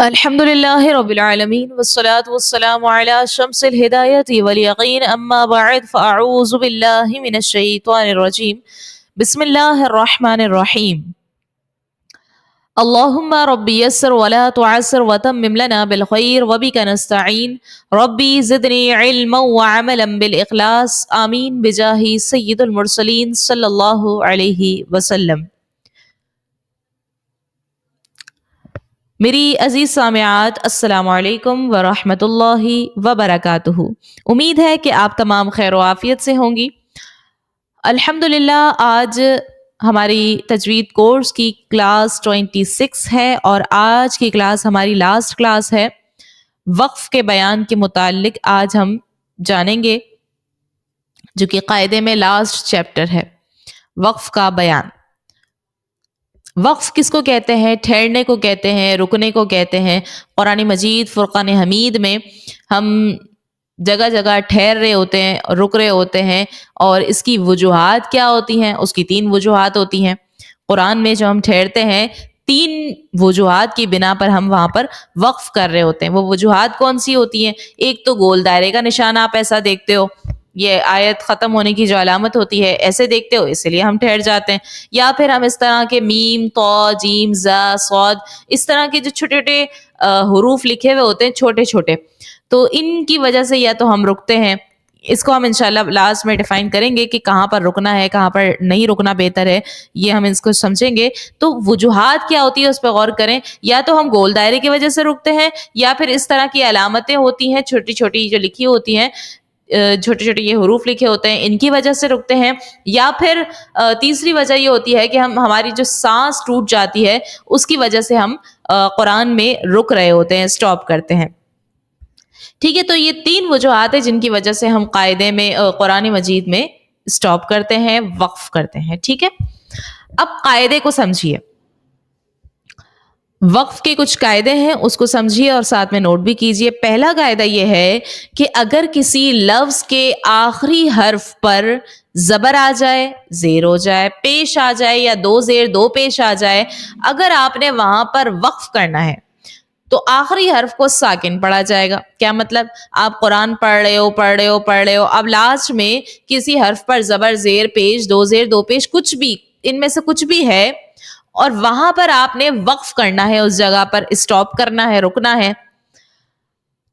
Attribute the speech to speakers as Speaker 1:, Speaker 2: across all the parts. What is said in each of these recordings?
Speaker 1: الحمد لله رب العالمين والصلاة والسلام على شمس الهداية واليقين أما بعد فأعوذ بالله من الشيطان الرجيم بسم الله الرحمن الرحيم اللهم ربي يسر ولا تعسر وتمم لنا بالخير وبك نستعين ربي زدني علما وعملا بالإخلاص آمين بجاه سيد المرسلين صلى الله عليه وسلم. میری عزیز سامعات السلام علیکم ورحمۃ اللہ وبرکاتہ. امید ہے کہ آپ تمام خیر و عافیت سے ہوں گی. الحمدللہ آج ہماری تجوید کورس کی کلاس 26 ہے اور آج کی کلاس ہماری لاسٹ کلاس ہے. وقف کے بیان کے متعلق آج ہم جانیں گے جو کہ قاعدے میں لاسٹ چیپٹر ہے. وقف کا بیان. وقف کس کو کہتے ہیں؟ ٹھہرنے کو کہتے ہیں، رکنے کو کہتے ہیں. قرآن مجید فرقان حمید میں ہم جگہ جگہ ٹھہر رہے ہوتے ہیں، رک رہے ہوتے ہیں، اور اس کی وجوہات کیا ہوتی ہیں؟ اس کی 3 وجوہات ہوتی ہیں. قرآن میں جو ہم ٹھہرتے ہیں 3 وجوہات کی بنا پر ہم وہاں پر وقف کر رہے ہوتے ہیں. وہ وجوہات کون سی ہوتی ہیں؟ ایک تو گول دائرے کا نشان آپ ایسا دیکھتے ہو، یہ آیت ختم ہونے کی جو علامت ہوتی ہے ایسے دیکھتے ہو اس لیے ہم ٹھہر جاتے ہیں. یا پھر ہم اس طرح کے میم، طا، جیم، زا، صاد، اس طرح کے جو چھوٹے چھوٹے حروف لکھے ہوئے ہوتے ہیں چھوٹے چھوٹے، تو ان کی وجہ سے یا تو ہم رکتے ہیں. اس کو ہم انشاءاللہ لاسٹ میں ڈیفائن کریں گے کہ کہاں پر رکنا ہے، کہاں پر نہیں رکنا بہتر ہے، یہ ہم اس کو سمجھیں گے. تو وجوہات کیا ہوتی ہے اس پہ غور کریں. یا تو ہم گول دائرے کی وجہ سے رکتے ہیں، یا پھر اس طرح کی علامتیں ہوتی ہیں چھوٹی چھوٹی جو لکھی ہوتی ہیں، چھوٹے چھوٹے یہ حروف لکھے ہوتے ہیں، ان کی وجہ سے رکتے ہیں. یا پھر تیسری وجہ یہ ہوتی ہے کہ ہماری جو سانس ٹوٹ جاتی ہے اس کی وجہ سے ہم قرآن میں رک رہے ہوتے ہیں، سٹاپ کرتے ہیں. ٹھیک ہے، تو یہ 3 وجوہات ہیں جن کی وجہ سے ہم قاعدے میں قرآن مجید میں سٹاپ کرتے ہیں، وقف کرتے ہیں. ٹھیک ہے، اب قاعدے کو سمجھیے. وقف کے کچھ قاعدے ہیں، اس کو سمجھیے اور ساتھ میں نوٹ بھی کیجئے. پہلا قاعدہ یہ ہے کہ اگر کسی لفظ کے آخری حرف پر زبر آ جائے، زیر ہو جائے، پیش آ جائے، یا 2 زیر 2 پیش آ جائے، اگر آپ نے وہاں پر وقف کرنا ہے تو آخری حرف کو ساکن پڑھا جائے گا. کیا مطلب؟ آپ قرآن پڑھ رہے ہو، اب لاسٹ میں کسی حرف پر زبر، زیر، پیش، 2 زیر 2 پیش، کچھ بھی ان میں سے کچھ بھی ہے، اور وہاں پر آپ نے وقف کرنا ہے، اس جگہ پر اسٹاپ کرنا ہے، رکنا ہے،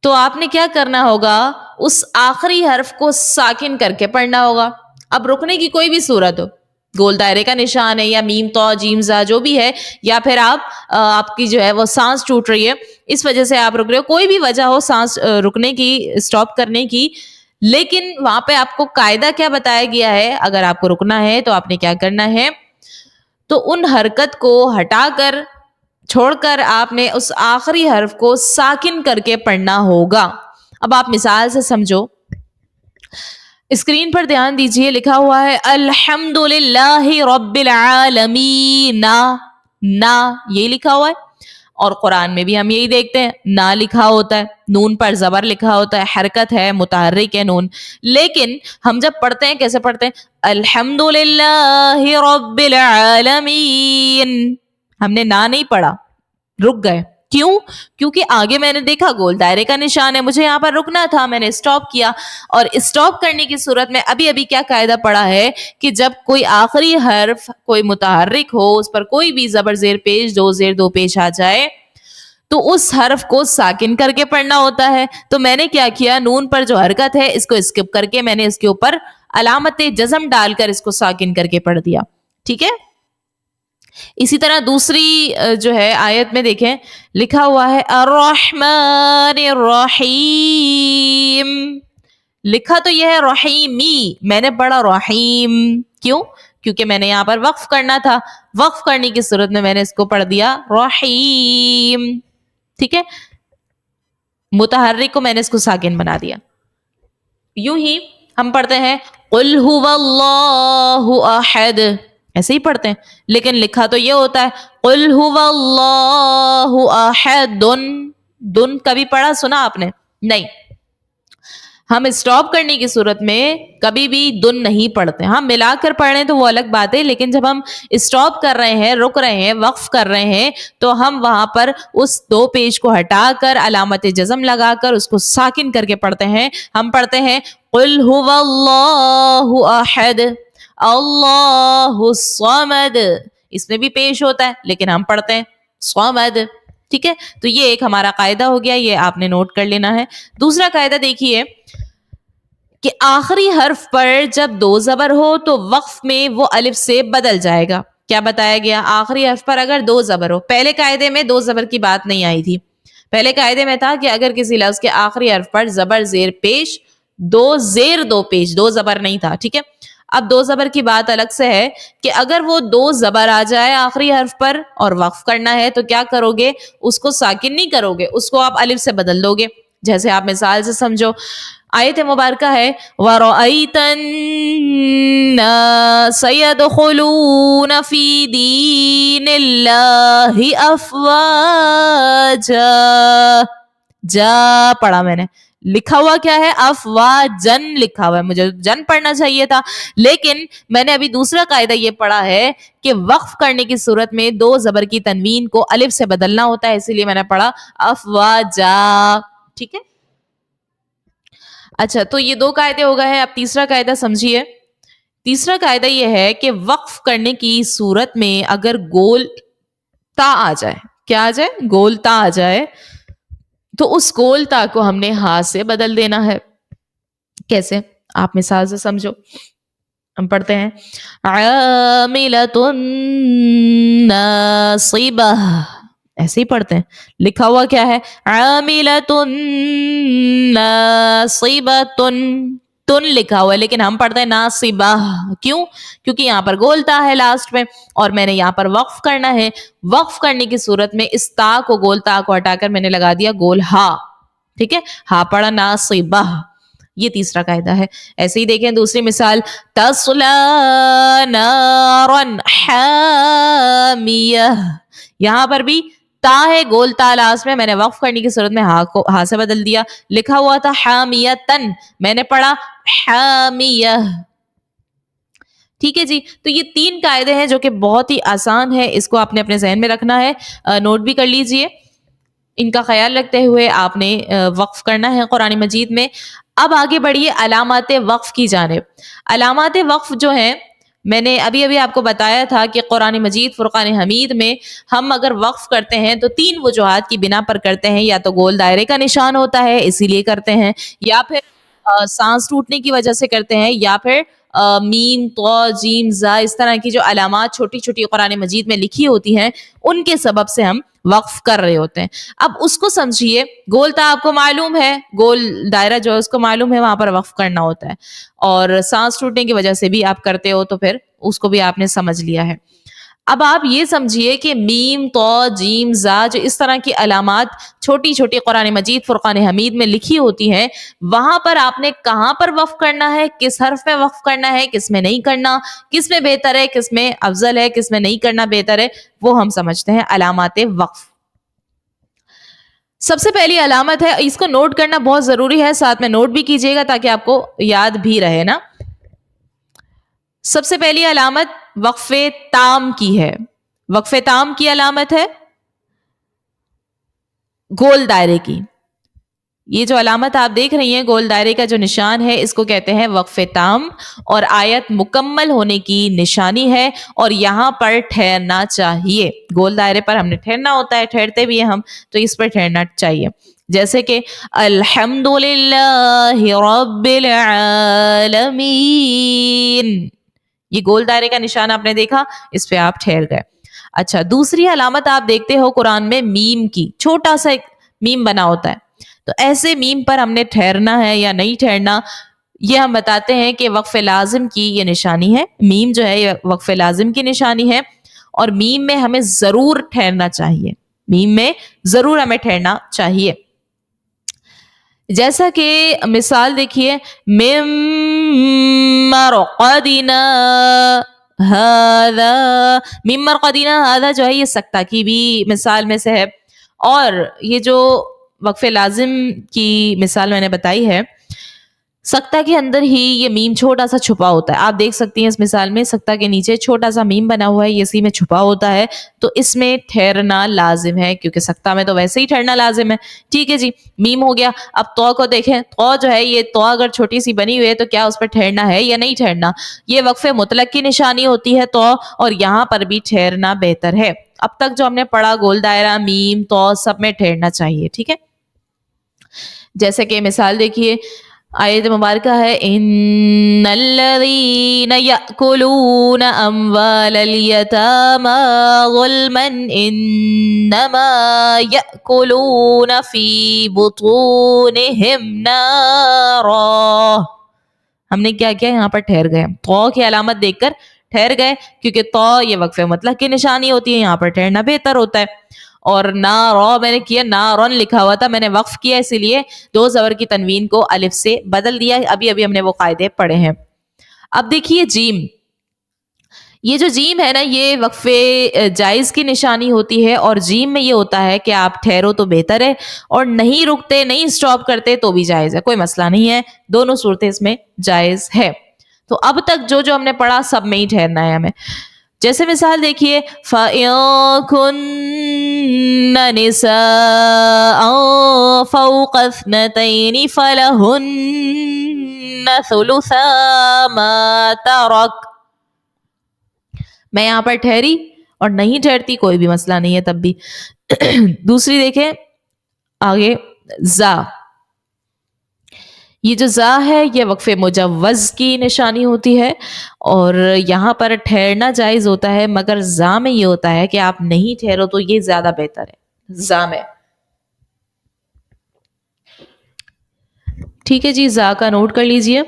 Speaker 1: تو آپ نے کیا کرنا ہوگا؟ اس آخری حرف کو ساکن کر کے پڑھنا ہوگا. اب رکنے کی کوئی بھی صورت ہو، گول دائرے کا نشان ہے، یا میم، طا، جیم، زا جو بھی ہے، یا پھر آپ کی جو ہے وہ سانس ٹوٹ رہی ہے اس وجہ سے آپ رک رہے ہو، کوئی بھی وجہ ہو سانس رکنے کی، اسٹاپ کرنے کی، لیکن وہاں پہ آپ کو قاعدہ کیا بتایا گیا ہے؟ اگر آپ کو رکنا ہے تو آپ نے کیا کرنا ہے؟ تو ان حرکت کو ہٹا کر، چھوڑ کر، آپ نے اس آخری حرف کو ساکن کر کے پڑھنا ہوگا. اب آپ مثال سے سمجھو. اسکرین پر دھیان دیجئے، لکھا ہوا ہے الحمدللہ رب العالمین. نا یہ لکھا ہوا ہے، اور قرآن میں بھی ہم یہی دیکھتے ہیں، نا لکھا ہوتا ہے، نون پر زبر لکھا ہوتا ہے، حرکت ہے، متحرک ہے نون. لیکن ہم جب پڑھتے ہیں کیسے پڑھتے ہیں؟ الحمدللہ رب العالمین. ہم نے نا نہیں پڑھا، رک گئے. کیوں؟ کیونکہ آگے میں نے دیکھا گول دائرے کا نشان ہے، مجھے یہاں پر رکنا تھا، میں نے سٹاپ کیا. اور سٹاپ کرنے کی صورت میں ابھی کیا قاعدہ پڑا ہے کہ جب کوئی آخری حرف کوئی متحرک ہو، اس پر کوئی بھی زبر، زیر پیش، 2 زیر 2 پیش آ جائے، تو اس حرف کو ساکن کر کے پڑھنا ہوتا ہے. تو میں نے کیا کیا؟ نون پر جو حرکت ہے اس کو اسکپ کر کے میں نے اس کے اوپر علامت جزم ڈال کر اس کو ساکن کر کے پڑھ دیا. ٹھیک ہے، اسی طرح دوسری جو ہے آیت میں دیکھیں، لکھا ہوا ہے الرحمن الرحیم. لکھا تو یہ ہے رحیمی، میں نے پڑھا رحیم. کیوں؟ کیونکہ میں نے یہاں پر وقف کرنا تھا، وقف کرنے کی صورت میں نے اس کو پڑھ دیا رحیم. ٹھیک ہے، متحرک کو میں نے اس کو ساکن بنا دیا. یوں ہی ہم پڑھتے ہیں قل هو اللہ احد، ایسے ہی پڑھتے ہیں، لیکن لکھا تو یہ ہوتا ہے قل هو اللہ احد. دن کبھی پڑھا سنا آپ نے؟ نہیں. ہم اسٹاپ کرنے کی صورت میں کبھی بھی دن نہیں پڑھتے. ہم ملا کر پڑھ رہے ہیں تو وہ الگ بات ہے, لیکن جب ہم اسٹاپ کر رہے ہیں, رک رہے ہیں, وقف کر رہے ہیں, تو ہم وہاں پر اس 2 پیش کو ہٹا کر علامت جزم لگا کر اس کو ساکن کر کے پڑھتے ہیں. ہم پڑھتے ہیں قل هو اللہ احد اللہ الصمد, اس میں بھی پیش ہوتا ہے لیکن ہم پڑھتے ہیں صمد. ٹھیک ہے, تو یہ ایک ہمارا قاعدہ ہو گیا, یہ آپ نے نوٹ کر لینا ہے. دوسرا قاعدہ دیکھیے کہ آخری حرف پر جب 2 زبر ہو تو وقف میں وہ الف سے بدل جائے گا. کیا بتایا گیا؟ آخری حرف پر اگر 2 زبر ہو. پہلے قاعدے میں 2 زبر کی بات نہیں آئی تھی. پہلے قاعدے میں تھا کہ اگر کسی لفظ کے آخری حرف پر زبر زیر پیش 2 زیر 2 پیش, 2 زبر نہیں تھا. ٹھیک ہے, اب 2 زبر کی بات الگ سے ہے کہ اگر وہ 2 زبر آ جائے آخری حرف پر اور وقف کرنا ہے تو کیا کرو گے؟ اس کو ساکن نہیں کرو گے, اس کو آپ الف سے بدل دو گے. جیسے آپ مثال سے سمجھو, آیت مبارکہ ہے وَرَأَيْتَ النَّاسَ يَدْخُلُونَ فِي دِينِ اللَّهِ أَفْوَاجًا. جا پڑھا میں نے, لکھا ہوا کیا ہے؟ افواجن لکھا ہوا ہے, مجھے جن پڑھنا چاہیے تھا, لیکن میں نے ابھی دوسرا قاعدہ یہ پڑھا ہے کہ وقف کرنے کی صورت میں 2 زبر کی تنوین کو الف سے بدلنا ہوتا ہے, اسی لیے میں نے پڑھا افواجا. ٹھیک ہے, اچھا, تو یہ 2 قاعدے ہو گئے ہیں. اب تیسرا قاعدہ سمجھیے. تیسرا قاعدہ یہ ہے کہ وقف کرنے کی صورت میں اگر گول تا آ جائے, کیا آ جائے؟ گول تا آ جائے, تو اس گول تا کو ہم نے ہاتھ سے بدل دینا ہے. کیسے؟ آپ مثال سے سمجھو. ہم پڑھتے ہیں عاملۃ ناصبہ, ایسے ہی پڑھتے ہیں. لکھا ہوا کیا ہے؟ عاملۃ ناصبہ, تن لکھا ہوا ہے, لیکن ہم پڑھتے ہیں ناصبہ. کیوں؟ کیونکہ یہاں پر گول تا ہے لاسٹ میں, اور میں نے یہاں پر وقف کرنا ہے. وقف کرنے کی صورت میں اس تا کو, گول تا کو ہٹا کر میں نے لگا دیا گول ہا. ٹھیک ہے, ہا پڑھا ناصبہ. یہ تیسرا قاعدہ ہے. ایسے ہی دیکھیں دوسری مثال, تصلی نارا حامیہ, یہاں پر بھی تا ہے, گول تا لاسٹ میں, میں نے وقف کرنے کی صورت میں ہا سے بدل دیا. لکھا ہوا تھا حامیتن, میں نے پڑھا حامیہ. ٹھیک ہے جی, تو یہ 3 قاعدے ہیں جو کہ بہت ہی آسان ہے, اس کو آپ نے اپنے ذہن میں رکھنا ہے, نوٹ بھی کر لیجئے. ان کا خیال رکھتے ہوئے آپ نے وقف کرنا ہے قرآن مجید میں. اب آگے بڑھیے علامات وقف کی جانب. علامات وقف جو ہیں, میں نے ابھی آپ کو بتایا تھا کہ قرآن مجید فرقان حمید میں ہم اگر وقف کرتے ہیں تو 3 وجوہات کی بنا پر کرتے ہیں. یا تو گول دائرے کا نشان ہوتا ہے اسی لیے کرتے ہیں, یا پھر سانس ٹوٹنے کی وجہ سے کرتے ہیں, یا پھر میم تو جیم زا اس طرح کی جو علامات چھوٹی چھوٹی قرآن مجید میں لکھی ہوتی ہیں ان کے سبب سے ہم وقف کر رہے ہوتے ہیں. اب اس کو سمجھیے, گول تا آپ کو معلوم ہے, گول دائرہ جو ہے اس کو معلوم ہے, وہاں پر وقف کرنا ہوتا ہے, اور سانس ٹوٹنے کی وجہ سے بھی آپ کرتے ہو تو پھر اس کو بھی آپ نے سمجھ لیا ہے. اب آپ یہ سمجھیے کہ میم تو جیم زا جو اس طرح کی علامات چھوٹی چھوٹی قرآن مجید فرقان حمید میں لکھی ہوتی ہیں, وہاں پر آپ نے کہاں پر وقف کرنا ہے, کس حرف میں وقف کرنا ہے, کس میں نہیں کرنا, کس میں بہتر ہے, کس میں افضل ہے, کس میں نہیں کرنا بہتر ہے, وہ ہم سمجھتے ہیں علامات وقف. سب سے پہلی علامت ہے, اس کو نوٹ کرنا بہت ضروری ہے, ساتھ میں نوٹ بھی کیجئے گا تاکہ آپ کو یاد بھی رہے نا. سب سے پہلی علامت وقف تام کی ہے. وقف تام کی علامت ہے گول دائرے کی. یہ جو علامت آپ دیکھ رہی ہیں, گول دائرے کا جو نشان ہے, اس کو کہتے ہیں وقف تام, اور آیت مکمل ہونے کی نشانی ہے, اور یہاں پر ٹھہرنا چاہیے. گول دائرے پر ہم نے ٹھہرنا ہوتا ہے, ٹھہرتے بھی ہیں ہم, تو اس پر ٹھہرنا چاہیے. جیسے کہ الحمدللہ رب العالمین, یہ گول دائرے کا نشان آپ نے دیکھا, اس پہ آپ ٹھہر گئے. اچھا, دوسری علامت آپ دیکھتے ہو قرآن میں میم کی, چھوٹا سا ایک میم بنا ہوتا ہے, تو ایسے میم پر ہم نے ٹھہرنا ہے یا نہیں ٹھہرنا, یہ ہم بتاتے ہیں کہ وقف لازم کی یہ نشانی ہے. میم جو ہے یہ وقف لازم کی نشانی ہے, اور میم میں ہمیں ضرور ٹھہرنا چاہیے, میم میں ضرور ہمیں ٹھہرنا چاہیے. جیسا کہ مثال دیکھیے, مم مرقدنا ہذا, مم مرقدنا ہذا جو ہے یہ سکتہ کی بھی مثال میں سے ہے, اور یہ جو وقف لازم کی مثال میں نے بتائی ہے, سکتہ کے اندر ہی یہ میم چھوٹا سا چھپا ہوتا ہے. آپ دیکھ سکتی ہیں اس مثال میں سکتہ کے نیچے چھوٹا سا میم بنا ہوا ہے, یہ اسی میں چھپا ہوتا ہے. تو اس میں ٹھہرنا لازم ہے, کیونکہ سکتہ میں تو ویسے ہی ٹھہرنا لازم ہے. ٹھیک ہے جی, میم ہو گیا. اب تو کو دیکھیں, تو جو ہے یہ تو اگر چھوٹی سی بنی ہوئی ہے تو کیا اس پہ ٹھہرنا ہے یا نہیں ٹھہرنا؟ یہ وقف مطلق کی نشانی ہوتی ہے تو, اور یہاں پر بھی ٹھہرنا بہتر ہے. اب تک جو ہم نے پڑھا گول دائرہ, میم, تو سب میں ٹھہرنا چاہیے. ٹھیک ہے, جیسے کہ مثال دیکھیے, آیت مبارکہ ہے ان الذین یأکلون اموال الیتامی ظلما انما یأکلون فی بطونہم نارا. ہم نے کیا کیا, یہاں پر ٹھہر گئے, تو کی علامت دیکھ کر ٹھہر گئے, کیونکہ تو یہ وقف مطلق کی نشانی ہوتی ہے, یہاں پر ٹھہرنا بہتر ہوتا ہے. اور نارا میں نے کیا, نارن لکھا ہوا تھا, میں نے وقف کیا اسی لیے دو زبر کی تنوین کو الف سے بدل دیا. ابھی ابھی ہم نے وہ قاعدے پڑھے ہیں. اب دیکھیے جیم, یہ جو جیم ہے نا, یہ وقف جائز کی نشانی ہوتی ہے, اور جیم میں یہ ہوتا ہے کہ آپ ٹھہرو تو بہتر ہے, اور نہیں رکتے, نہیں سٹاپ کرتے تو بھی جائز ہے, کوئی مسئلہ نہیں ہے, دونوں صورتیں اس میں جائز ہے. تو اب تک جو جو ہم نے پڑھا سب میں ہی ٹھہرنا ہے ہمیں. جیسے مثال دیکھیے, فَإِن كُنَّ نِسَاءً فَوْقَ اثْنَتَيْنِ فَلَهُنَّ ثُلُثَا مَا تَرَكَ. میں یہاں پر ٹھہری اور نہیں ٹھہرتی, کوئی بھی مسئلہ نہیں ہے تب بھی. دوسری دیکھیں آگے, زا. یہ جو زا ہے یہ وقف مجوز کی نشانی ہوتی ہے, اور یہاں پر ٹھہرنا جائز ہوتا ہے, مگر زا میں یہ ہوتا ہے کہ آپ نہیں ٹھہرو تو یہ زیادہ بہتر ہے زا میں. ٹھیک ہے جی, زا کا نوٹ کر لیجئے.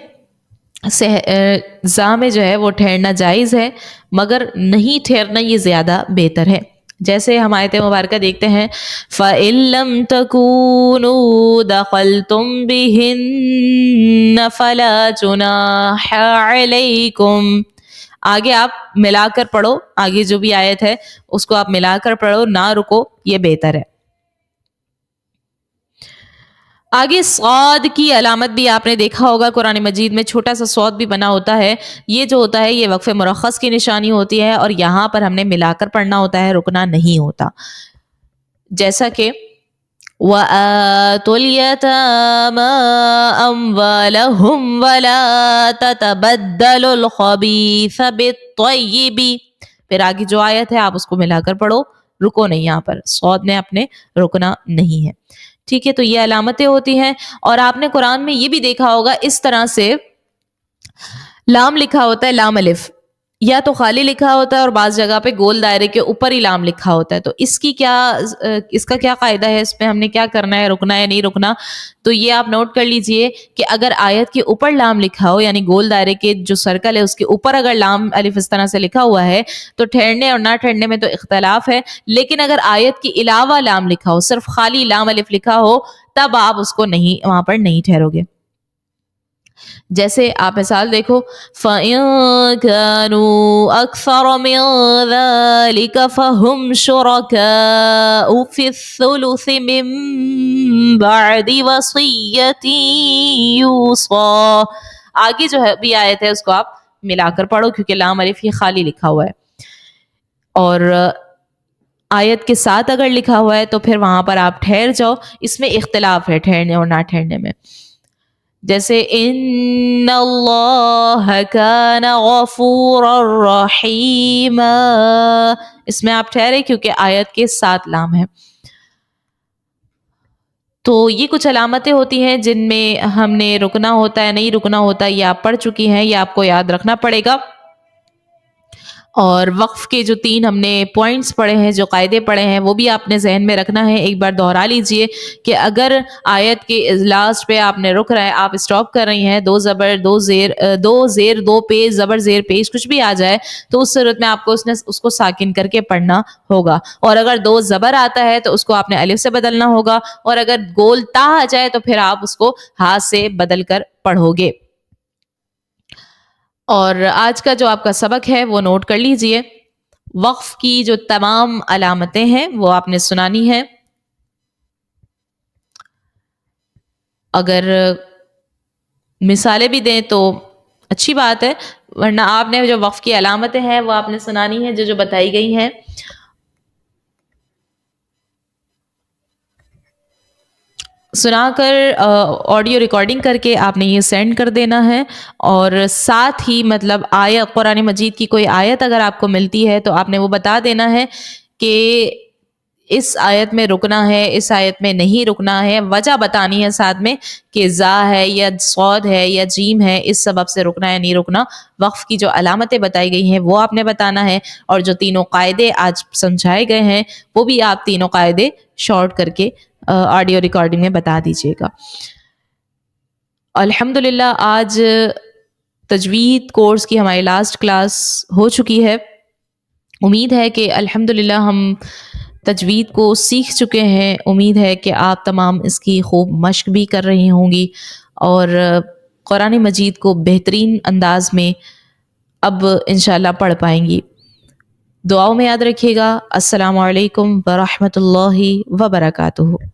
Speaker 1: زا میں جو ہے وہ ٹھہرنا جائز ہے, مگر نہیں ٹھہرنا یہ زیادہ بہتر ہے. جیسے ہم آیت مبارکہ دیکھتے ہیں, فَإِن لَمْ تَكُونُوا دَخَلْتُمْ بِهِنَّ فَلَا جُنَاحَ عَلَيْكُمْ. آگے آپ ملا کر پڑھو, آگے جو بھی آیت ہے اس کو آپ ملا کر پڑھو, نہ رکو, یہ بہتر ہے. آگے صاد کی علامت بھی آپ نے دیکھا ہوگا, قرآن مجید میں چھوٹا سا صاد بھی بنا ہوتا ہے. یہ جو ہوتا ہے یہ وقف مرخص کی نشانی ہوتی ہے, اور یہاں پر ہم نے ملا کر پڑھنا ہوتا ہے, رکنا نہیں ہوتا. جیسا کہ وَآتُوا الْيَتَامَىٰ أَمْوَالَهُمْ وَلَا تَتَبَدَّلُوا الْخَبِيثَ بِالطَّيِّبِ. پھر آگے جو آیت ہے آپ اس کو ملا کر پڑھو, رکو نہیں, یہاں پر صاد میں اپنے رکنا نہیں ہے. ٹھیک ہے, تو یہ علامتیں ہوتی ہیں. اور آپ نے قرآن میں یہ بھی دیکھا ہوگا اس طرح سے لام لکھا ہوتا ہے, لام الف, یا تو خالی لکھا ہوتا ہے اور بعض جگہ پہ گول دائرے کے اوپر ہی لام لکھا ہوتا ہے. تو اس کا کیا قاعدہ ہے, اس پہ ہم نے کیا کرنا ہے, رکنا ہے نہیں رکنا؟ تو یہ آپ نوٹ کر لیجئے کہ اگر آیت کے اوپر لام لکھا ہو, یعنی گول دائرے کے جو سرکل ہے اس کے اوپر اگر لام الف اس طرح سے لکھا ہوا ہے, تو ٹھہرنے اور نہ ٹھہرنے میں تو اختلاف ہے. لیکن اگر آیت کے علاوہ لام لکھا ہو, صرف خالی لام الف لکھا ہو, تب آپ اس کو نہیں, وہاں پر نہیں ٹھہرو گے. جیسے آپ مثال دیکھو, فَإِن كَانُوا أَكْثَرَ مِن ذَلِكَ فَهُمْ شُرَكَاءُ فِي الثُّلُثِ مِن بَعْدِ وَصِيَّةٍ يُوصَىٰ. آگے جو ہے بھی آیت ہے اس کو آپ ملا کر پڑھو, کیونکہ لام الف یہ خالی لکھا ہوا ہے, اور آیت کے ساتھ اگر لکھا ہوا ہے تو پھر وہاں پر آپ ٹھہر جاؤ. اس میں اختلاف ہے ٹھہرنے اور نہ ٹھہرنے میں. جیسے ان اللہ کان غفورا رحیما, اس میں آپ ٹھہرے کیونکہ آیت کے ساتھ لام ہے. تو یہ کچھ علامتیں ہوتی ہیں جن میں ہم نے رکنا ہوتا ہے, نہیں رکنا ہوتا, یہ آپ پڑھ چکی ہیں, یہ آپ کو یاد رکھنا پڑے گا. اور وقف کے جو 3 ہم نے پوائنٹس پڑھے ہیں, جو قاعدے پڑھے ہیں, وہ بھی آپ نے ذہن میں رکھنا ہے. ایک بار دہرا لیجئے کہ اگر آیت کے لاسٹ پہ آپ نے رک رہا ہے, آپ اسٹاپ کر رہی ہیں, 2 زبر 2 زیر 2 زیر 2 پیش زبر زیر پیش کچھ بھی آ جائے, تو اس صورت میں آپ کو اس کو ساکن کر کے پڑھنا ہوگا. اور اگر 2 زبر آتا ہے تو اس کو آپ نے الف سے بدلنا ہوگا, اور اگر گول تا آ جائے تو پھر آپ اس کو ہاتھ سے بدل کر پڑھو گے. اور آج کا جو آپ کا سبق ہے وہ نوٹ کر لیجئے. وقف کی جو تمام علامتیں ہیں وہ آپ نے سنانی ہے. اگر مثالیں بھی دیں تو اچھی بات ہے، ورنہ آپ نے جو وقف کی علامتیں ہیں وہ آپ نے سنانی ہیں جو بتائی گئی ہیں. سنا کر آڈیو ریکارڈنگ کر کے آپ نے یہ سینڈ کر دینا ہے، اور ساتھ ہی مطلب آیت قرآن مجید کی کوئی آیت اگر آپ کو ملتی ہے تو آپ نے وہ بتا دینا ہے کہ اس آیت میں رکنا ہے، اس آیت میں نہیں رکنا ہے، وجہ بتانی ہے ساتھ میں کہ زا ہے یا صاد ہے یا جیم ہے، اس سبب سے رکنا ہے نہیں رکنا. وقف کی جو علامتیں بتائی گئی ہیں وہ آپ نے بتانا ہے، اور جو تینوں قاعدے آج سمجھائے گئے ہیں وہ بھی آپ تینوں قاعدے شارٹ کر کے آڈیو ریکارڈنگ میں بتا دیجیے گا. الحمدللہ آج تجوید کورس کی ہماری لاسٹ کلاس ہو چکی ہے. امید ہے کہ الحمدللہ ہم تجوید کو سیکھ چکے ہیں. امید ہے کہ آپ تمام اس کی خوب مشق بھی کر رہی ہوں گی اور قرآن مجید کو بہترین انداز میں اب انشاءاللہ پڑھ پائیں گی. دعاؤں میں یاد رکھیے گا. السلام علیکم ورحمۃ اللہ وبرکاتہ.